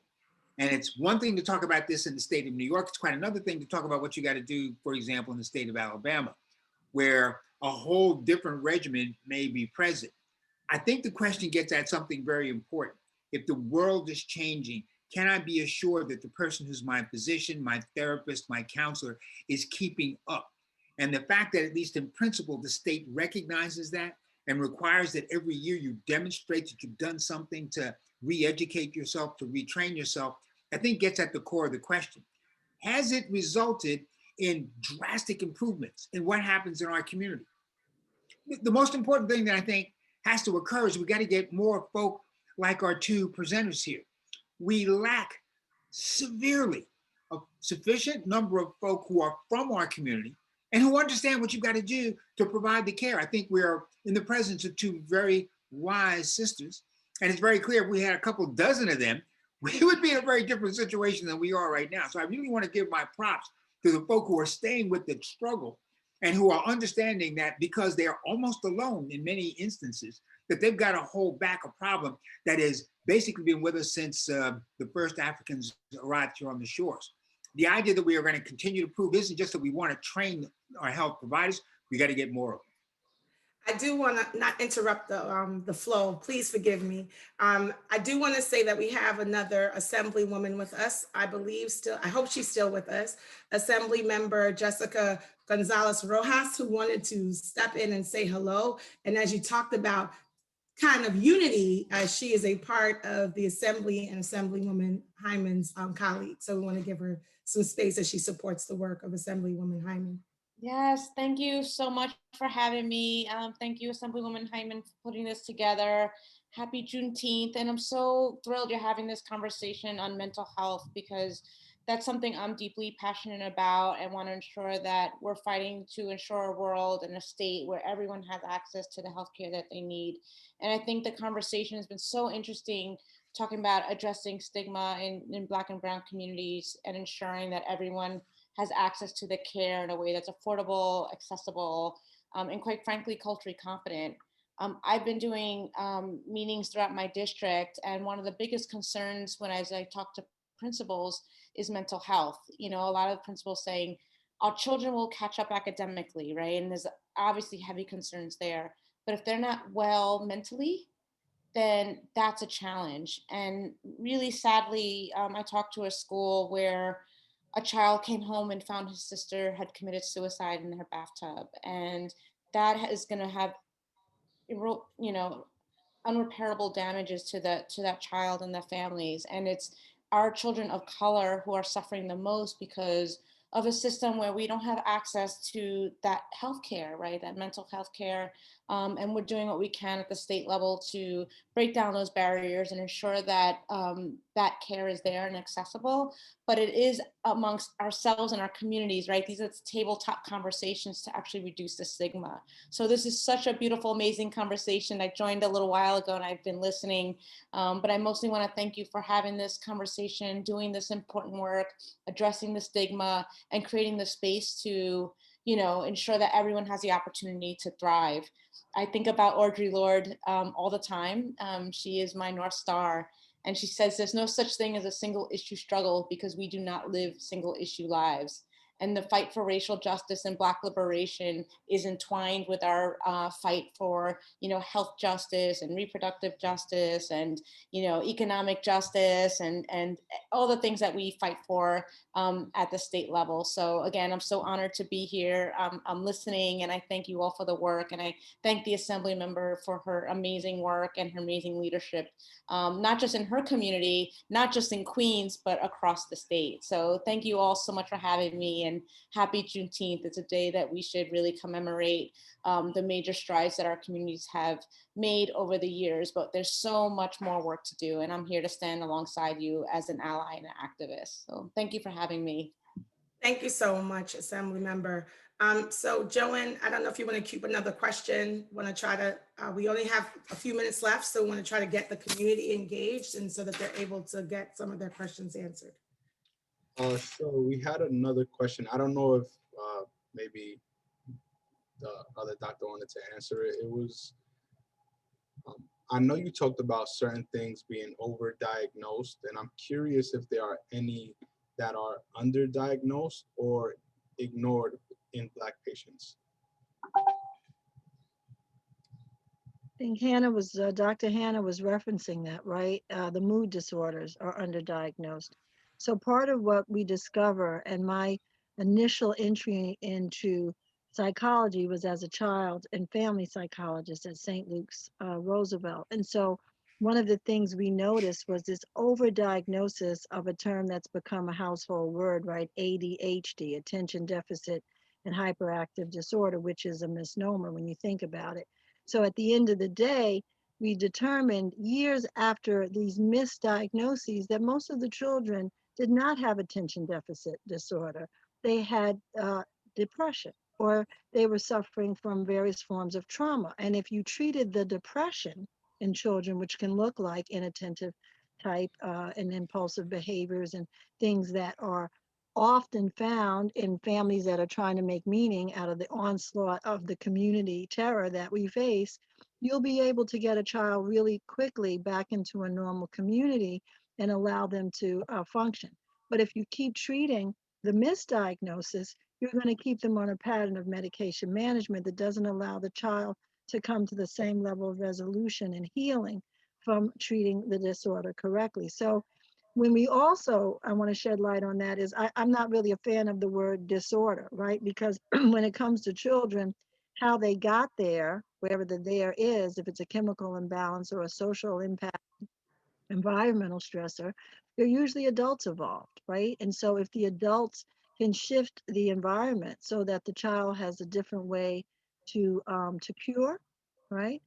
And it's one thing to talk about this in the state of New York. It's quite another thing to talk about what you got to do, for example, in the state of Alabama, where a whole different regimen may be present. I think the question gets at something very important. If the world is changing, can I be assured that the person who's my physician, my therapist, my counselor is keeping up? And the fact that, at least in principle, the state recognizes that and requires that every year you demonstrate that you've done something to re-educate yourself, to retrain yourself, I think gets at the core of the question. Has it resulted in drastic improvements in what happens in our community? The most important thing that I think has to occur is we got to get more folk like our 2 presenters here. We lack severely a sufficient number of folk who are from our community and who understand what you've got to do to provide the care. I think we're in the presence of 2 very wise sisters, and it's very clear if we had a couple dozen of them, we would be in a very different situation than we are right now. So I really want to give my props to the folk who are staying with the struggle and who are understanding that because they are almost alone in many instances, that they've got to hold back a problem that has basically been with us since the first Africans arrived here on the shores. The idea that we are going to continue to prove isn't just that we want to train our health providers, we got to get more of them. I do want to not interrupt the flow. Please forgive me. I do want to say that we have another Assemblywoman with us. I believe still, I hope she's still with us. Assembly member Jessica Gonzalez Rojas, who wanted to step in and say hello. And as you talked about kind of unity, she is a part of the Assembly and Assemblywoman Hyman's colleague. So we want to give her some space as she supports the work of Assemblywoman Hyman. Yes, thank you so much for having me. Thank you, Assemblywoman Hyman, for putting this together. Happy Juneteenth. And I'm so thrilled you're having this conversation on mental health, because that's something I'm deeply passionate about and want to ensure that we're fighting to ensure a world and a state where everyone has access to the healthcare that they need. And I think the conversation has been so interesting, talking about addressing stigma in Black and Brown communities and ensuring that everyone has access to the care in a way that's affordable, accessible, and quite frankly, culturally competent. I've been doing meetings throughout my district, and one of the biggest concerns as I talk to principals is mental health. You know, a lot of principals saying our children will catch up academically, right? And there's obviously heavy concerns there. But if they're not well mentally, then that's a challenge. And really sadly, I talked to a school where a child came home and found his sister had committed suicide in her bathtub. And that is going to have, you know, unrepairable damages to that child and their families. And it's our children of color who are suffering the most because of a system where we don't have access to that healthcare, right? That mental health care, And we're doing what we can at the state level to break down those barriers and ensure that that care is there and accessible. But it is amongst ourselves and our communities, right? These are tabletop conversations to actually reduce the stigma. So this is such a beautiful, amazing conversation. I joined a little while ago and I've been listening, but I mostly want to thank you for having this conversation, doing this important work, addressing the stigma, and creating the space to, you know, ensure that everyone has the opportunity to thrive. I think about Audre Lorde all the time. She is my North Star. And she says there's no such thing as a single issue struggle because we do not live single issue lives. And the fight for racial justice and Black liberation is entwined with our fight for, you know, health justice and reproductive justice and, you know, economic justice and all the things that we fight for at the state level. So again, I'm so honored to be here. I'm listening, and I thank you all for the work. And I thank the Assembly member for her amazing work and her amazing leadership, not just in her community, not just in Queens, but across the state. So thank you all so much for having me, and happy Juneteenth. It's a day that we should really commemorate the major strides that our communities have made over the years, but there's so much more work to do. And I'm here to stand alongside you as an ally and an activist. So thank you for having me. Thank you so much, Assembly Member. So Joanne, I don't know if you want to keep another question. Want to try to, we only have a few minutes left, so we want to try to get the community engaged and so that they're able to get some of their questions answered. So we had another question. I don't know if maybe the other doctor wanted to answer it. It was, I know you talked about certain things being overdiagnosed, and I'm curious if there are any that are underdiagnosed or ignored in Black patients. I think Hannah was, Dr. Hannah was referencing that, right? The mood disorders are underdiagnosed. So part of what we discover, and my initial entry into psychology was as a child and family psychologist at St. Luke's Roosevelt. And so one of the things we noticed was this overdiagnosis of a term that's become a household word, right? ADHD, attention deficit and hyperactive disorder, which is a misnomer when you think about it. So at the end of the day, we determined years after these misdiagnoses that most of the children did not have attention deficit disorder. They had depression, or they were suffering from various forms of trauma. And if you treated the depression in children, which can look like inattentive type and impulsive behaviors and things that are often found in families that are trying to make meaning out of the onslaught of the community terror that we face, you'll be able to get a child really quickly back into a normal community and allow them to function. But if you keep treating the misdiagnosis, you're going to keep them on a pattern of medication management that doesn't allow the child to come to the same level of resolution and healing from treating the disorder correctly. So when we also, I want to shed light on that, is I'm not really a fan of the word disorder, right? Because when it comes to children, how they got there, wherever the there is, if it's a chemical imbalance or a social impact, environmental stressor, they're usually adults involved, right? And so if the adults can shift the environment so that the child has a different way to cure, right?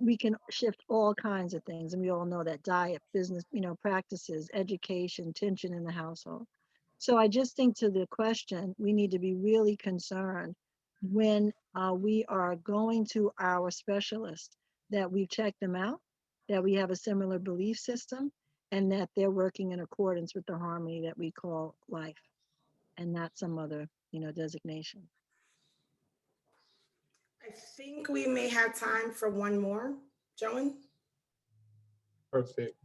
We can shift all kinds of things, and we all know that: diet, business, practices, education, tension in the household. So I just think, to the question, we need to be really concerned when we are going to our specialist, that we've checked them out, that we have a similar belief system, and that they're working in accordance with the harmony that we call life, and not some other, designation. I think we may have time for one more. Joan? Perfect.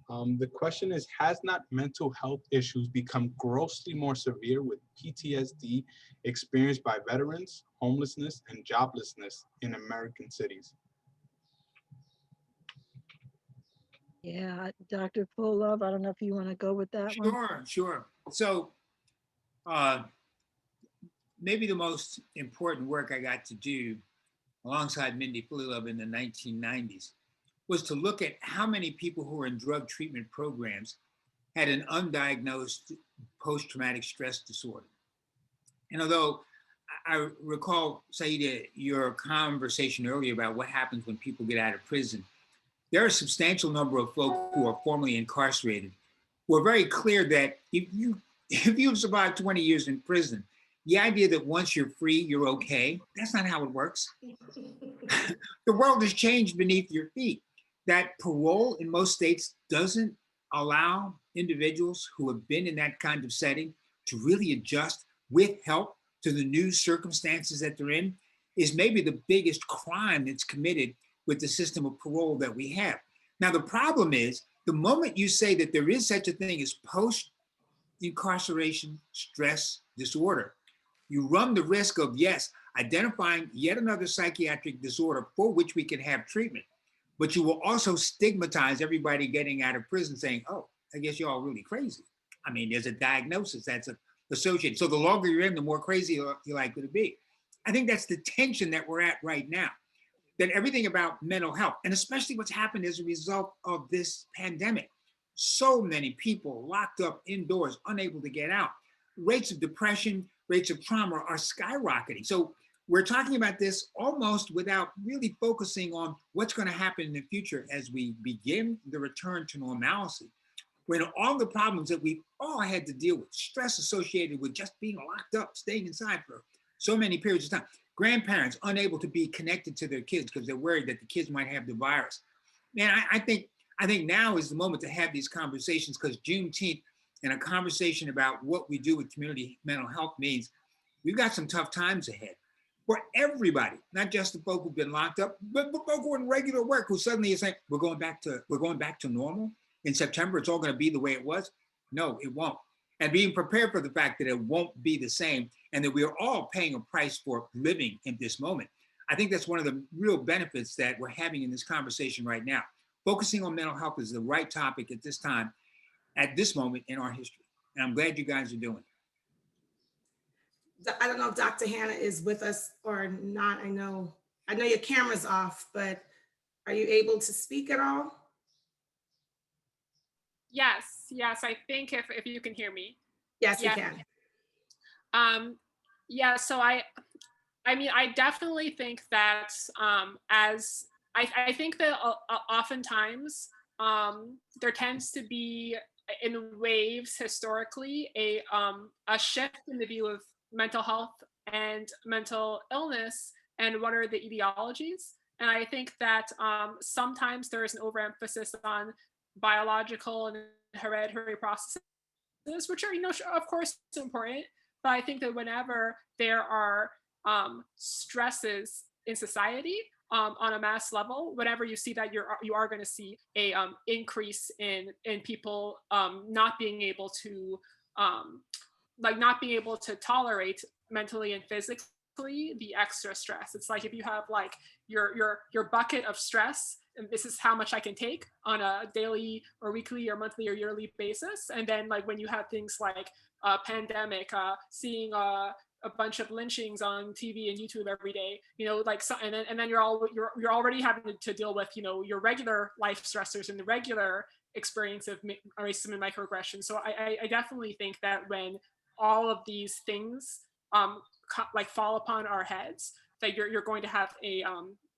The question is, has not mental health issues become grossly more severe with PTSD experienced by veterans, homelessness, and joblessness in American cities? Yeah, Dr. Pullov, I don't know if you want to go with that one. Sure. So maybe the most important work I got to do alongside Mindy Pulilov in the 1990s was to look at how many people who were in drug treatment programs had an undiagnosed post-traumatic stress disorder. And although I recall, Saida, your conversation earlier about what happens when people get out of prison. There are a substantial number of folk who are formerly incarcerated who are very clear that if you've survived 20 years in prison, the idea that once you're free, you're okay, that's not how it works. The world has changed beneath your feet. That parole in most states doesn't allow individuals who have been in that kind of setting to really adjust with help to the new circumstances that they're in is maybe the biggest crime that's committed with the system of parole that we have. Now, the problem is the moment you say that there is such a thing as post-incarceration stress disorder, you run the risk of, yes, identifying yet another psychiatric disorder for which we can have treatment, but you will also stigmatize everybody getting out of prison saying, oh, I guess you're all really crazy. I mean, there's a diagnosis that's associated. So the longer you're in, the more crazy you're likely to be. I think that's the tension that we're at right now, that everything about mental health, and especially what's happened as a result of this pandemic, so many people locked up indoors, unable to get out. Rates of depression, rates of trauma are skyrocketing. So we're talking about this almost without really focusing on what's going to happen in the future as we begin the return to normalcy, when all the problems that we've all had to deal with, stress associated with just being locked up, staying inside for so many periods of time, grandparents unable to be connected to their kids because they're worried that the kids might have the virus. Man, I think now is the moment to have these conversations, because Juneteenth and a conversation about what we do with community mental health means we've got some tough times ahead for everybody, not just the folk who've been locked up, but folk who are in regular work who suddenly is saying, we're going back to normal. In September, it's all going to be the way it was. No, it won't. And being prepared for the fact that it won't be the same and that we are all paying a price for living in this moment. I think that's one of the real benefits that we're having in this conversation right now. Focusing on mental health is the right topic at this time, at this moment in our history. And I'm glad you guys are doing it. I don't know if Dr. Hannah is with us or not. I know your camera's off, but are you able to speak at all? Yes, I think if you can hear me. Yes, Yeah. you can. Yeah, so I mean, I definitely think that as I think that oftentimes there tends to be in waves historically a shift in the view of mental health and mental illness and what are the etiologies. And I think that sometimes there is an overemphasis on biological and hereditary processes, which are, of course, important. But I think that whenever there are stresses in society on a mass level, whenever you see that, you are going to see a increase in people not being able to tolerate mentally and physically the extra stress. It's like if you have like your bucket of stress, and this is how much I can take on a daily or weekly or monthly or yearly basis. And then like when you have things like a pandemic, seeing a bunch of lynchings on TV and YouTube every day, like so, and then you're already having to deal with your regular life stressors and the regular experience of racism and microaggression. So I definitely think that when all of these things like fall upon our heads, that you're going to have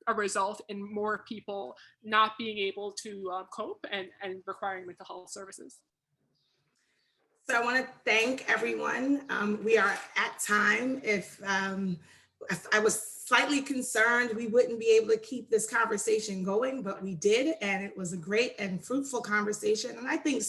a result in more people not being able to cope and requiring mental health services. So I want to thank everyone. We are at time. If I was slightly concerned we wouldn't be able to keep this conversation going, but we did, and it was a great and fruitful conversation. And I think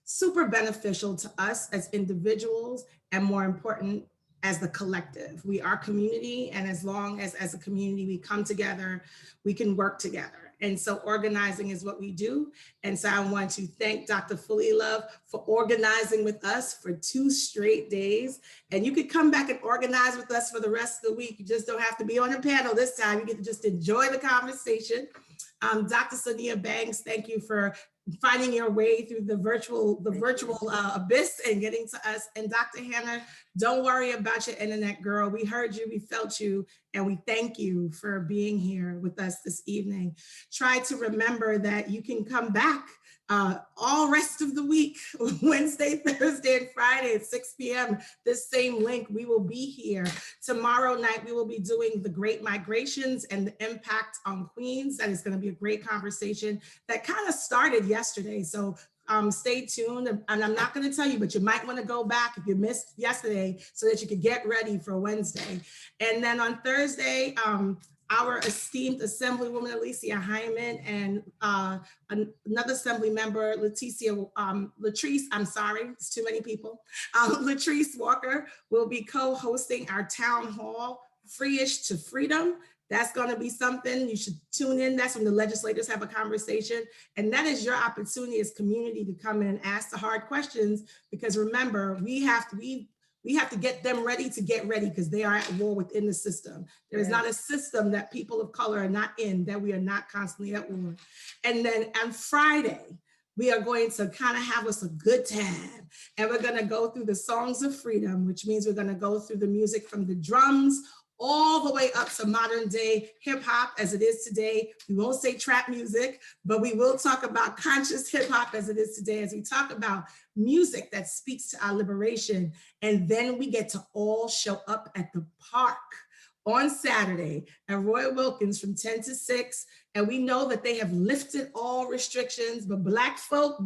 super beneficial to us as individuals, and more important, as the collective. We are community, and as long as a community we come together, we can work together. And so organizing is what we do. And so I want to thank Dr. Fulilove for organizing with us for 2 straight days. And you could come back and organize with us for the rest of the week. You just don't have to be on a panel this time. You get to just enjoy the conversation. Dr. Sonia Banks, thank you for finding your way through the virtual abyss and getting to us. And Dr. Hannah, don't worry about your internet, girl. We heard you, we felt you, and we thank you for being here with us this evening. Try to remember that you can come back All rest of the week, Wednesday, Thursday, and Friday at 6 p.m., this same link, we will be here. Tomorrow night, we will be doing the Great Migrations and the impact on Queens. That is going to be a great conversation that kind of started yesterday. So stay tuned. And I'm not going to tell you, but you might want to go back if you missed yesterday so that you could get ready for Wednesday. And then on Thursday, our esteemed Assemblywoman Alicia Hyman and another Assembly member, Latrice, I'm sorry, it's too many people. Latrice Walker will be co-hosting our town hall, Free-ish to Freedom. That's going to be something you should tune in. That's when the legislators have a conversation. And that is your opportunity as community to come in and ask the hard questions, because remember, we have to get them ready to get ready, because they are at war within the system. There is not a system that people of color are not in, that we are not constantly at war. And then on Friday, we are going to kind of have us a good time. And we're going to go through the songs of freedom, which means we're going to go through the music from the drums all the way up to modern day hip hop as it is today. We won't say trap music, but we will talk about conscious hip hop as it is today, as we talk about music that speaks to our liberation. And then we get to all show up at the park on Saturday at Roy Wilkins from 10 to 6. And we know that they have lifted all restrictions, but Black folk,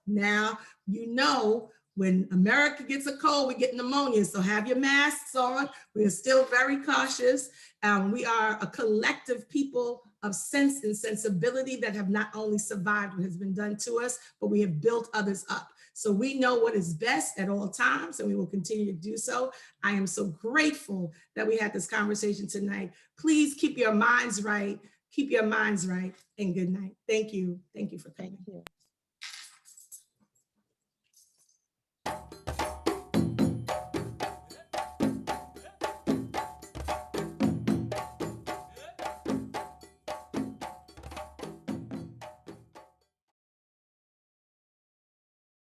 now, you know, when America gets a cold, we get pneumonia. So have your masks on. We are still very cautious. We are a collective people of sense and sensibility that have not only survived what has been done to us, but we have built others up. So we know what is best at all times, and we will continue to do so. I am so grateful that we had this conversation tonight. Please keep your minds right. Keep your minds right, and good night. Thank you. Thank you for coming. Thank you.